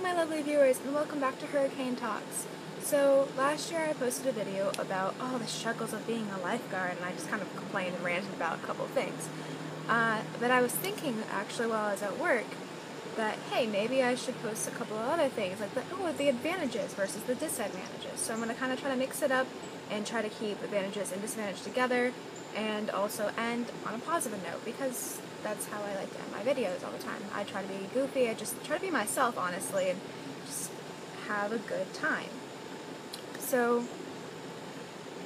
my lovely viewers, and welcome back to Hurricane Talks. So, last year I posted a video about, the struggles of being a lifeguard, and I just kind of complained and ranted about a couple of things. But I was thinking, actually, while I was at work, that, hey, maybe I should post a couple of other things, like the advantages versus the disadvantages. So I'm going to kind of try to mix it up and try to keep advantages and disadvantages together, and also end on a positive note, because that's how I like to end my videos all the time. I try to be goofy, I just try to be myself, honestly, and just have a good time. So,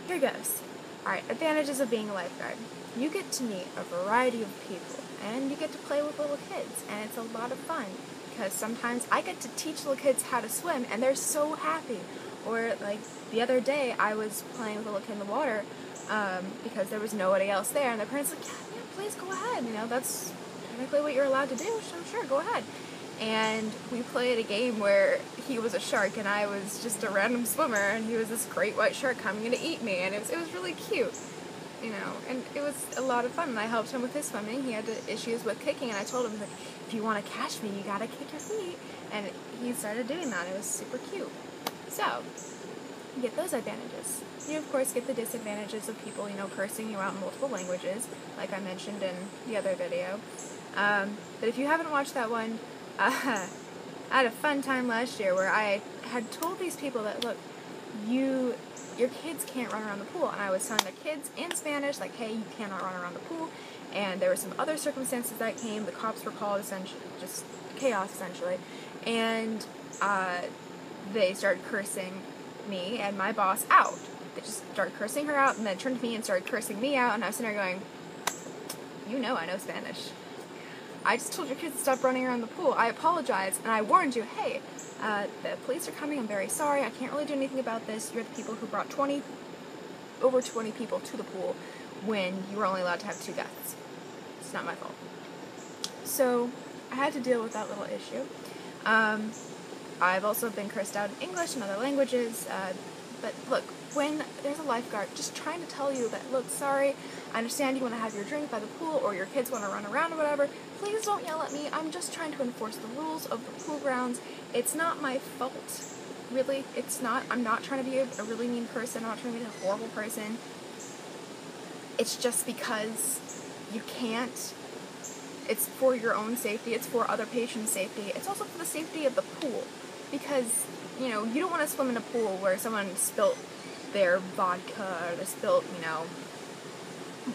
here goes. Alright, advantages of being a lifeguard. You get to meet a variety of people, and you get to play with little kids, and it's a lot of fun, because sometimes I get to teach little kids how to swim, and they're so happy. Or, like, the other day, I was playing with a little kid in the water, because there was nobody else there, and the parents were like, yeah, please go ahead, that's technically what you're allowed to do, so sure, go ahead. And we played a game where he was a shark, and I was just a random swimmer, and he was this great white shark coming to eat me, and it was really cute, and it was a lot of fun, and I helped him with his swimming. He had issues with kicking, and I told him, like, if you want to catch me, you gotta kick your feet, and he started doing that. It was super cute. So, you get those advantages. You, of course, get the disadvantages of people, cursing you out in multiple languages, like I mentioned in the other video. But if you haven't watched that one, I had a fun time last year where I had told these people that, look, your kids can't run around the pool. And I was telling the kids in Spanish, like, hey, you cannot run around the pool. And there were some other circumstances that came. The cops were called, essentially, just chaos, essentially. And they started cursing me and my boss out. They just started cursing her out, and then turned to me and started cursing me out, and I was sitting there going, I know Spanish. I just told your kids to stop running around the pool. I apologize, and I warned you, hey, the police are coming, I'm very sorry, I can't really do anything about this. You're the people who brought over 20 people to the pool when you were only allowed to have 2 guests. It's not my fault. So, I had to deal with that little issue. I've also been cursed out in English and other languages, but look, when there's a lifeguard just trying to tell you that, look, sorry, I understand you want to have your drink by the pool, or your kids want to run around or whatever, please don't yell at me. I'm just trying to enforce the rules of the pool grounds. It's not my fault. Really, it's not. I'm not trying to be a really mean person. I'm not trying to be a horrible person. It's just because you can't. It's for your own safety. It's for other patients' safety. It's also for the safety of the pool. Because, you don't want to swim in a pool where someone spilt their vodka, or they spilt,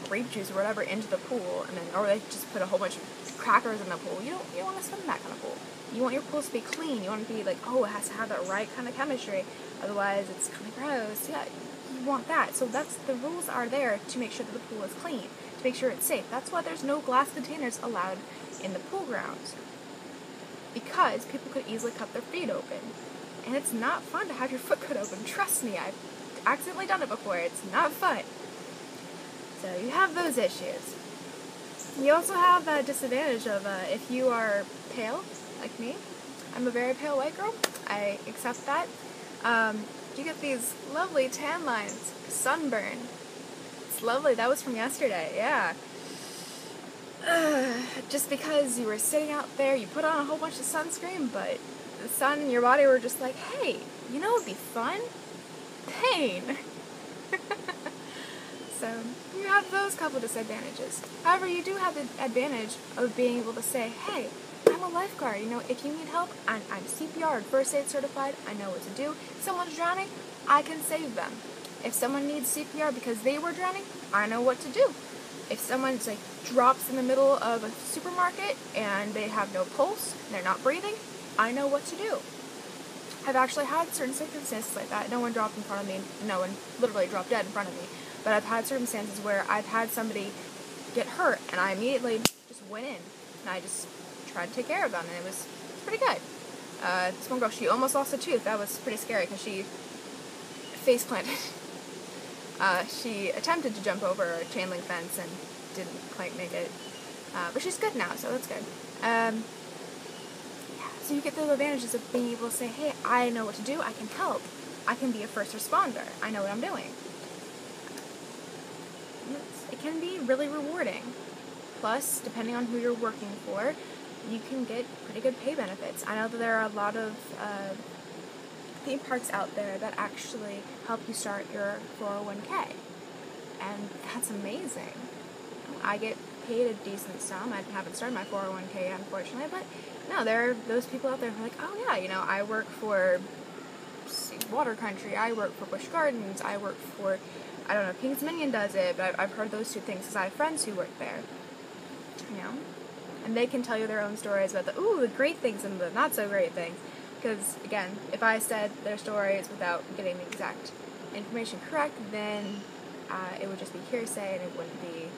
grape juice or whatever into the pool, or they just put a whole bunch of crackers in the pool. You don't want to swim in that kind of pool. You want your pools to be clean. You want to be like, it has to have that right kind of chemistry. Otherwise, it's kind of gross. Yeah, you want that. So the rules are there to make sure that the pool is clean, to make sure it's safe. That's why there's no glass containers allowed in the pool grounds. Because people could easily cut their feet open. And it's not fun to have your foot cut open. Trust me, I've accidentally done it before. It's not fun. So you have those issues. You also have a disadvantage of if you are pale, like me. I'm a very pale white girl. I accept that. You get these lovely tan lines, sunburn. It's lovely. That was from yesterday, yeah. Just because you were sitting out there, you put on a whole bunch of sunscreen, but the sun and your body were just like, hey, what would be fun? Pain. So, you have those couple disadvantages. However, you do have the advantage of being able to say, hey, I'm a lifeguard, if you need help, I'm CPR, first aid certified, I know what to do. If someone's drowning, I can save them. If someone needs CPR because they were drowning, I know what to do. If someone's drops in the middle of a supermarket and they have no pulse, and they're not breathing, I know what to do. I've actually had certain circumstances like that. No one dropped in front of me. No one literally dropped dead in front of me. But I've had circumstances where I've had somebody get hurt, and I immediately just went in, and I just tried to take care of them, and it was pretty good. This one girl, she almost lost a tooth. That was pretty scary because she face planted. She attempted to jump over a chain link fence and didn't quite make it. But she's good now, so that's good. So you get those advantages of being able to say, hey, I know what to do, I can help. I can be a first responder. I know what I'm doing. It can be really rewarding. Plus, depending on who you're working for, you can get pretty good pay benefits. I know that there are a lot of theme parks out there that actually help you start your 401k, and that's amazing. I get paid a decent sum. I haven't started my 401k unfortunately, but no, there are those people out there who are like, oh yeah, I work for Water Country, I work for Busch Gardens, I work for, I don't know, King's Dominion does it, but I've heard those two things because I have friends who work there, and they can tell you their own stories about the great things and the not so great things, because again, if I said their stories without getting the exact information correct, then it would just be hearsay, and it wouldn't be,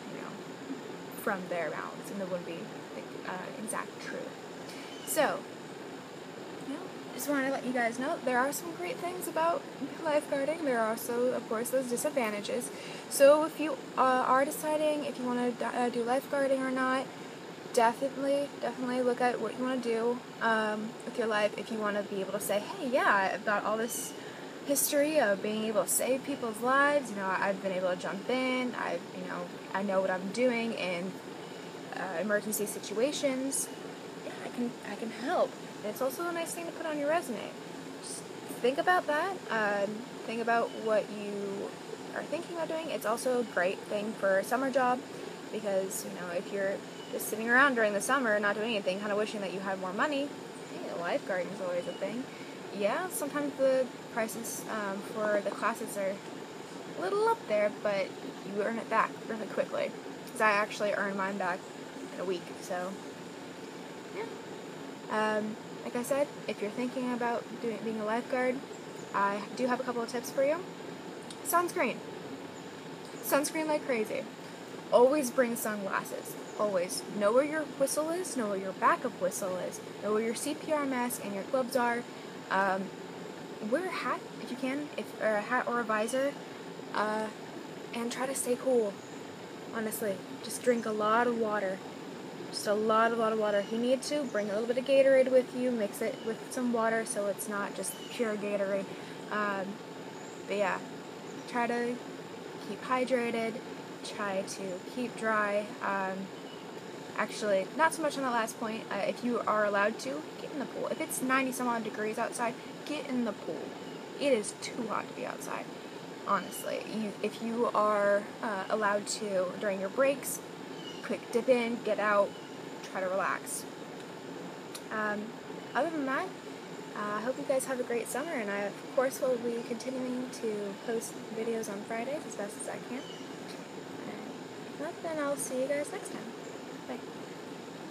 from their mouths, and it wouldn't be the exact truth. So, just wanted to let you guys know there are some great things about lifeguarding. There are also, of course, those disadvantages. So if you are deciding if you want to do lifeguarding or not, definitely look at what you want to do with your life. If you want to be able to say, hey, yeah, I've got all this history of being able to save people's lives. I've been able to jump in. I know what I'm doing in emergency situations. Yeah, I can help. And it's also a nice thing to put on your resume. Just think about that. Think about what you are thinking about doing. It's also a great thing for a summer job because, if you're just sitting around during the summer not doing anything, kind of wishing that you had more money, hey, lifeguarding is always a thing. Yeah, sometimes the prices for the classes are a little up there, but you earn it back really quickly. Because I actually earned mine back in a week, so yeah. Like I said, if you're thinking about being a lifeguard, I do have a couple of tips for you. Sunscreen. Sunscreen like crazy. Always bring sunglasses. Always. Know where your whistle is, know where your backup whistle is, know where your CPR mask and your gloves are. Wear a hat if you can, or a hat or a visor, and try to stay cool. Honestly, just drink a lot of water. Just a lot of water. If you need to, bring a little bit of Gatorade with you, mix it with some water so it's not just pure Gatorade. But yeah, try to keep hydrated, try to keep dry. Actually, not so much on the last point. If you are allowed to, get in the pool. If it's 90 some odd degrees outside, get in the pool. It is too hot to be outside. Honestly, if you are allowed to during your breaks, quick dip in, get out, try to relax. Other than that, I hope you guys have a great summer, and I of course will be continuing to post videos on Fridays as best as I can. And if not, then I'll see you guys next time. Bye.